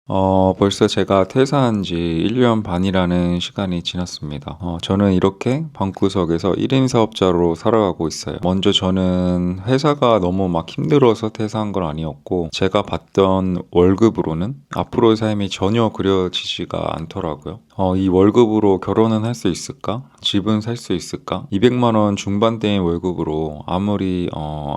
벌써 제가 퇴사한 지 1년 반이라는 시간이 지났습니다. 저는 이렇게 방구석에서 1인 사업자로 살아가고 있어요. 먼저 저는 회사가 너무 막 힘들어서 퇴사한 건 아니었고, 제가 받던 월급으로는 앞으로의 삶이 전혀 그려지지가 않더라고요. 이 월급으로 결혼은 할 수 있을까? 집은 살 수 있을까? 200만 원 중반대인 월급으로 아무리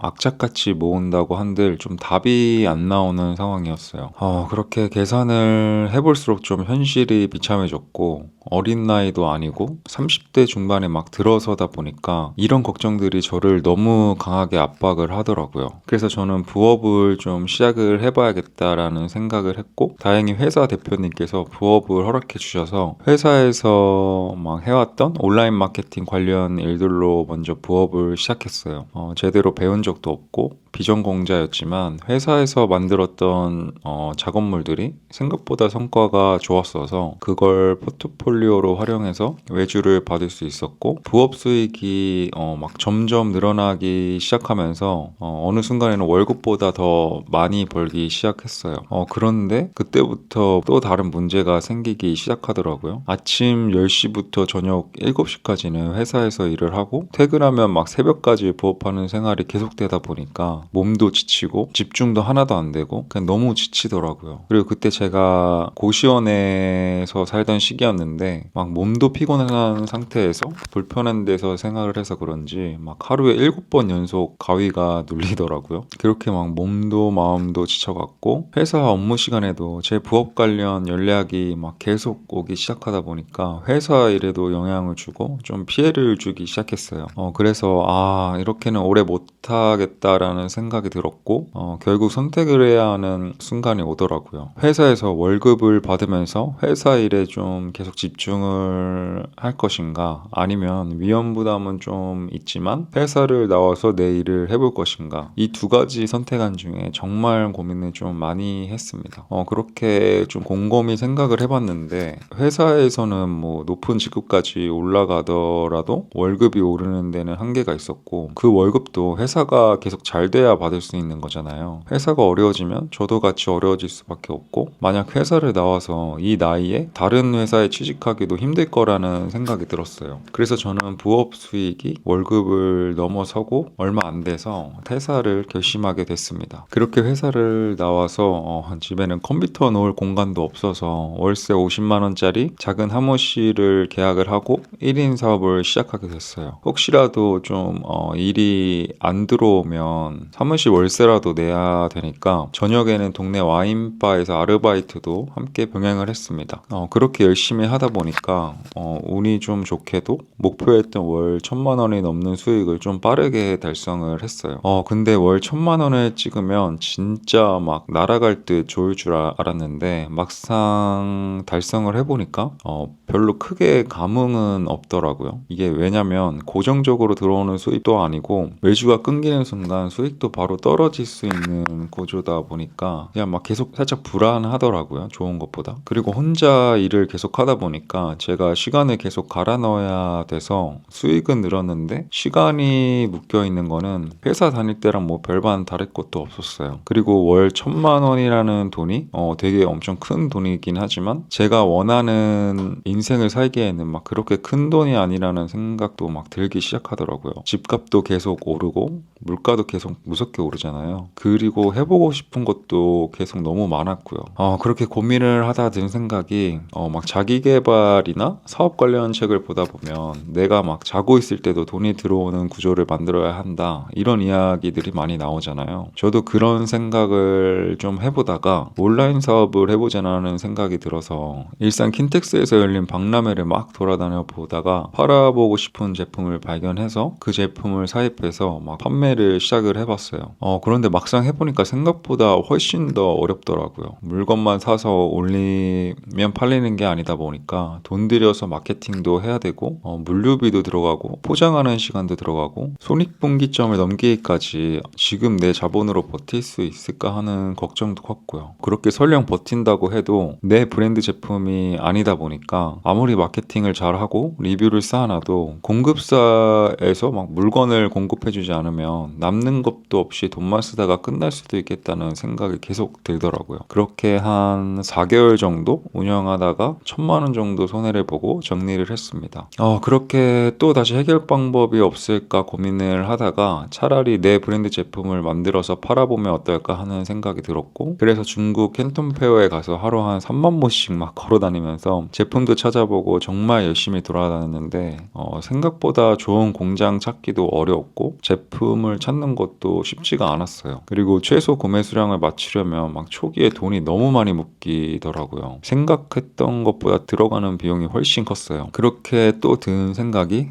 악착같이 모은다고 한들 좀 답이 안 나오는 상황이었어요. 그렇게 계산을 해볼수록 좀 현실이 비참해졌고, 어린 나이도 아니고 30대 중반에 막 들어서다 보니까 이런 걱정들이 저를 너무 강하게 압박을 하더라고요. 그래서 저는 부업을 좀 시작을 해봐야겠다라는 생각을 했고, 다행히 회사 대표님께서 부업을 허락해 주셔서 회사에서 막 해왔던 온라인 마케팅 관련 일들로 먼저 부업을 시작했어요. 제대로 배운 적도 없고 비전공자였지만 회사에서 만들었던 작업물들이 생각보다 성과가 좋았어서 그걸 포트폴리오로 활용해서 외주를 받을 수 있었고, 부업 수익이 막 점점 늘어나기 시작하면서 어느 순간에는 월급보다 더 많이 벌기 시작했어요. 그런데 그때부터 또 다른 문제가 생기기 시작하더라고요. 아침 10시부터 저녁 7시까지는 회사에서 일을 하고, 퇴근하면 막 새벽까지 부업하는 생활이 계속되다 보니까 몸도 지치고 집중도 하나도 안 되고 그냥 너무 지치더라고요. 그리고 그때 제가 고시원에서 살던 시기였는데 막 몸도 피곤한 상태에서 불편한 데서 생활을 해서 그런지 막 하루에 7번 연속 가위가 눌리더라고요. 그렇게 막 몸도 마음도 지쳐갔고, 회사 업무 시간에도 제 부업 관련 연락이 막 계속 오기 시작하다 보니까 회사 일에도 영향을 주고 좀 피해를 주기 시작했어요. 그래서 이렇게는 오래 못하겠다라는 생각이 들었고, 결국 선택을 해야 하는 순간이 오더라고요. 회사에서 월급을 받으면서 회사 일에 좀 계속 집중을 할 것인가, 아니면 위험 부담은 좀 있지만 회사를 나와서 내 일을 해볼 것인가, 이 두 가지 선택한 중에 정말 고민을 좀 많이 했습니다. 그렇게 좀 곰곰이 생각을 해봤는데, 회사에서는 뭐 높은 직급까지 올라가더라도 월급이 오르는 데는 한계가 있었고, 그 월급도 회사가 계속 잘 돼야 받을 수 있는 거잖아요. 회사가 어려워지면 저도 같이 어려워질 수밖에 없고, 만약 회사를 나와서 이 나이에 다른 회사에 취직하기도 힘들 거라는 생각이 들었어요. 그래서 저는 부업 수익이 월급을 넘어서고 얼마 안 돼서 퇴사를 결심하게 됐습니다. 그렇게 회사를 나와서 집에는 컴퓨터 놓을 공간도 없어서 월세 50만 원짜리 작은 사무실을 계약을 하고 1인 사업을 시작하게 됐어요. 혹시라도 좀 일이 안 들어오면 사무실 월세라도 내야 되니까 저녁에는 동네 와인바에서 아르바이트도 함께 병행을 했습니다. 그렇게 열심히 하다 보니까 운이 좀 좋게도 목표했던 월 1,000만 원이 넘는 수익을 좀 빠르게 달성을 했어요. 근데 월 1,000만 원을 찍으면 진짜 막 날아갈 듯 좋을 줄 알았는데, 막상 달성을 해보니까 별로 크게 감흥은 없더라고요. 이게 왜냐면 고정적으로 들어오는 수익도 아니고 외주가 끊기는 순간 수익도 바로 떨어질 수 있는 구조다 보니까 그냥 막 계속 살짝 불안하더라고요. 좋은 것보다. 그리고 혼자 일을 계속 하다 보니까 제가 시간을 계속 갈아 넣어야 돼서 수익은 늘었는데 시간이 묶여 있는 거는 회사 다닐 때랑 뭐 별반 다를 것도 없었어요. 그리고 월 1,000만 원이라는 돈이 되게 엄청 큰 돈이긴 하지만 제가 원하는 인생을 살기에는 막 그렇게 큰 돈이 아니라는 생각도 막 들기 시작하더라고요. 집값도 계속 오르고 물가도 계속 무섭게 오르잖아요. 그리고 해보고 싶은 것도 계속 너무 많았고요. 그렇게 고민을 하다 든 생각이 막 자기계발이나 사업 관련 책을 보다 보면 내가 막 자고 있을 때도 돈이 들어오는 구조를 만들어야 한다, 이런 이야기들이 많이 나오잖아요. 저도 그런 생각을 좀 해보다가 온라인 사업을 해보자는 생각이 들어서 일산 킨텍스에서 열린 박람회를 막 돌아다녀 보다가 팔아보고 싶은 제품을 발견해서 그 제품을 사입해서 막 판매를 시작을 해봤어요. 그런데 막상 해보니까 생각보다 훨씬 더 어렵더라고요. 물건만 사서 올리면 팔리는 게 아니다 보니까 돈 들여서 마케팅도 해야 되고 물류비도 들어가고 포장하는 시간도 들어가고 손익분기점을 넘기기까지 지금 내 자본으로 버틸 수 있을까 하는 걱정도 컸고요. 그렇게 설령 버틴다고 해도 내 브랜드 제품이 아니다 보니까 아무리 마케팅을 잘하고 리뷰를 쌓아놔도 공급사에서 막 물건을 공급해주지 않으면 남는 것도 없이 돈만 쓰다가 끝날 수도 있겠다는 생각이 계속 들더라고요. 그렇게 한 4개월 정도 운영하다가 1,000만 원 정도 손해를 보고 정리를 했습니다. 그렇게 또 다시 해결 방법이 없을까 고민을 하다가 차라리 내 브랜드 제품을 만들어서 팔아보면 어떨까 하는 생각이 들었고, 그래서 중국 캔톤 페어에 가서 하루 한 3만 보씩 막 걸어다니면서 제품도 찾아보고 정말 열심히 돌아다녔는데 생각보다 좋은 공장 찾기도 어려웠고 제품을 찾는 것도 쉽지가 않았어요. 그리고 최소 구매 수량을 맞추려면 막 초기에 돈이 너무 많이 묶이더라고요. 생각했던 것보다 들어가는 비용이 훨씬 컸어요. 그렇게 또 든 생각이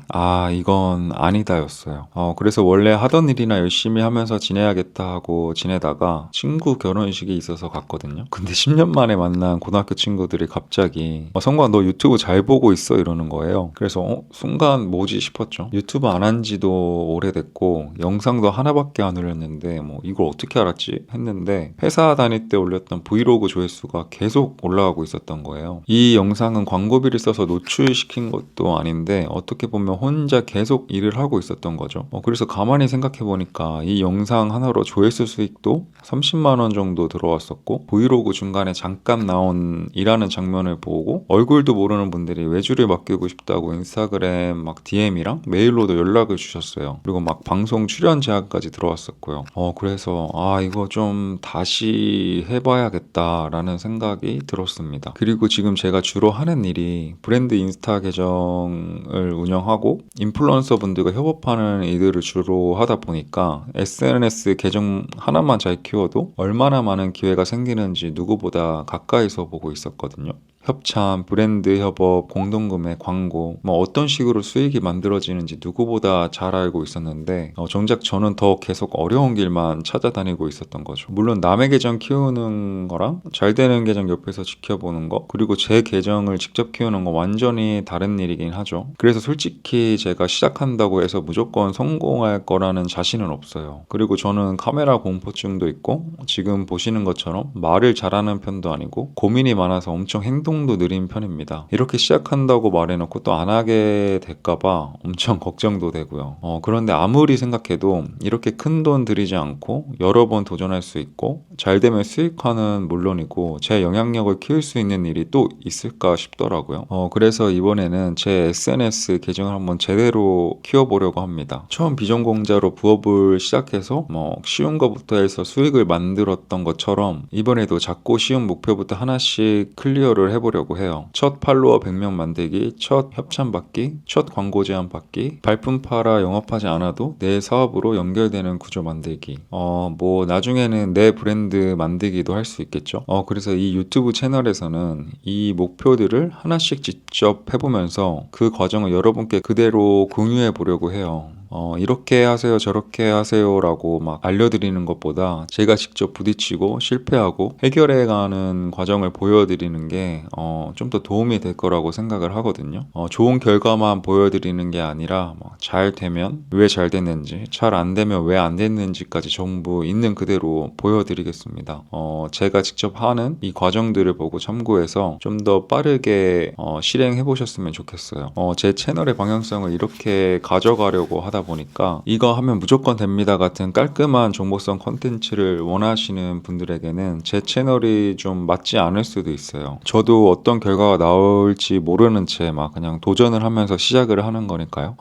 이건 아니다였어요. 그래서 원래 하던 일이나 열심히 하면서 지내야겠다 하고 지내다가 친구 결혼식이 있어서 갔거든요. 근데 10년 만에 만난 고등학교 친구들이 갑자기 성광 너 유튜브 잘 보고 있어? 이러는 거예요. 그래서 순간 뭐지 싶었죠. 유튜브 안 한 지도 오래됐고 영상도 하나밖에 안 올렸는데 뭐 이걸 어떻게 알았지? 했는데 회사 다닐 때 올렸던 브이로그 조회수가 계속 올라가고 있었던 거예요. 이 영상은 광고비를 써서 노출시킨 것도 아닌데 어떻게 보면 혼자 계속 일을 하고 있었던 거죠. 그래서 가만히 생각해 보니까 이 영상 하나로 조회수 수익도 30만 원 정도 들어왔었고, 브이로그 중간에 잠깐 나온 일하는 장면을 보고 얼굴도 모르는 분들이 외주를 맡기고 싶다고 인스타그램 막 DM이랑 메일로도 연락을 주셨어요. 그리고 막 방송 출연 제안까지 들어왔었고요. 그래서 이거 좀 다시 해봐야겠다라는 생각이 들었습니다. 그리고 지금 제가 주로 하는 일이 브랜드 인스타 계정을 운영하고 인플루언서 분들과 협업하는 일들을 주로 하다 보니까 SNS 계정 하나만 잘 키워도 얼마나 많은 기회가 생기는지 누구보다 가까이서 보고 있었거든요. 협찬, 브랜드 협업, 공동구매, 광고 어떤 식으로 수익이 만들어지는지 누구보다 잘 알고 있었는데 정작 저는 더 계속 어려운 길만 찾아다니고 있었던 거죠. 물론 남의 계정 키우는 거랑 잘 되는 계정 옆에서 지켜보는 거, 그리고 제 계정을 직접 키우는 거 완전히 다른 일이긴 하죠. 그래서 솔직히 제가 시작한다고 해서 무조건 성공할 거라는 자신은 없어요. 그리고 저는 카메라 공포증도 있고 지금 보시는 것처럼 말을 잘하는 편도 아니고 고민이 많아서 엄청 행동도 느린 편입니다. 이렇게 시작한다고 말해놓고 또 안 하게 될까봐 엄청 걱정도 되고요. 그런데 아무리 생각해도 이렇게 큰 돈 들이지 않고 여러 번 도전할 수 있고 잘 되면 수익화는 물론이고 제 영향력을 키울 수 있는 일이 또 있을까 싶더라고요. 그래서 이번에는 제 SNS 계정을 한번 제대로 키워보려고 합니다. 처음 비전공자로 부업을 시작해서 쉬운 것부터 해서 수익을 만들었던 것처럼 이번에도 작고 쉬운 목표부터 하나씩 클리어를 해보려고 해요. 첫 팔로워 100명 만들기, 첫 협찬 받기, 첫 광고 제안 받기, 발품 팔아 영업하지 않아도 내 사업으로 연결되는 구조 만들기. 나중에는 내 브랜드 만들기도 할 수 있겠죠. 그래서 이 유튜브 채널에서는 이 목표들을 하나씩 직접 해보면서 그 과정을 여러분께 그대로 공유해 보려고 해요. 이렇게 하세요, 저렇게 하세요라고 막 알려드리는 것보다 제가 직접 부딪히고 실패하고 해결해가는 과정을 보여드리는 게 좀 더 도움이 될 거라고 생각을 하거든요. 좋은 결과만 보여드리는 게 아니라 잘 되면 왜 잘 됐는지, 잘 안 되면 왜 안 됐는지까지 전부 있는 그대로 보여드리겠습니다. 제가 직접 하는 이 과정들을 보고 참고해서 좀 더 빠르게 실행해 보셨으면 좋겠어요. 제 채널의 방향성을 이렇게 가져가려고 하다 보니까 이거 하면 무조건 됩니다 같은 깔끔한 정보성 컨텐츠를 원하시는 분들에게는 제 채널이 좀 맞지 않을 수도 있어요. 저도 어떤 결과가 나올지 모르는 채 그냥 도전을 하면서 시작을 하는 거니까요.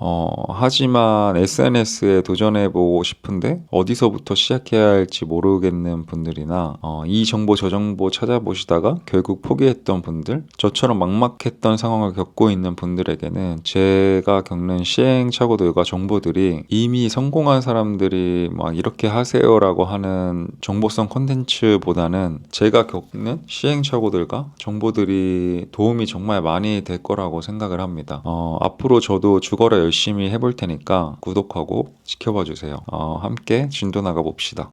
하지만 SNS에 도전해보고 싶은데 어디서부터 시작해야 할지 모르겠는 분들이나 이 정보 저 정보 찾아보시다가 결국 포기했던 분들, 저처럼 막막했던 상황을 겪고 있는 분들에게는 제가 겪는 시행착오들과 정보들이 이미 성공한 사람들이 이렇게 하세요라고 하는 정보성 콘텐츠보다는 제가 겪는 시행착오들과 정보들이 도움이 정말 많이 될 거라고 생각을 합니다. 앞으로 저도 죽어라 열심히 해볼 테니까 구독하고 지켜봐 주세요. 함께 진도 나가 봅시다.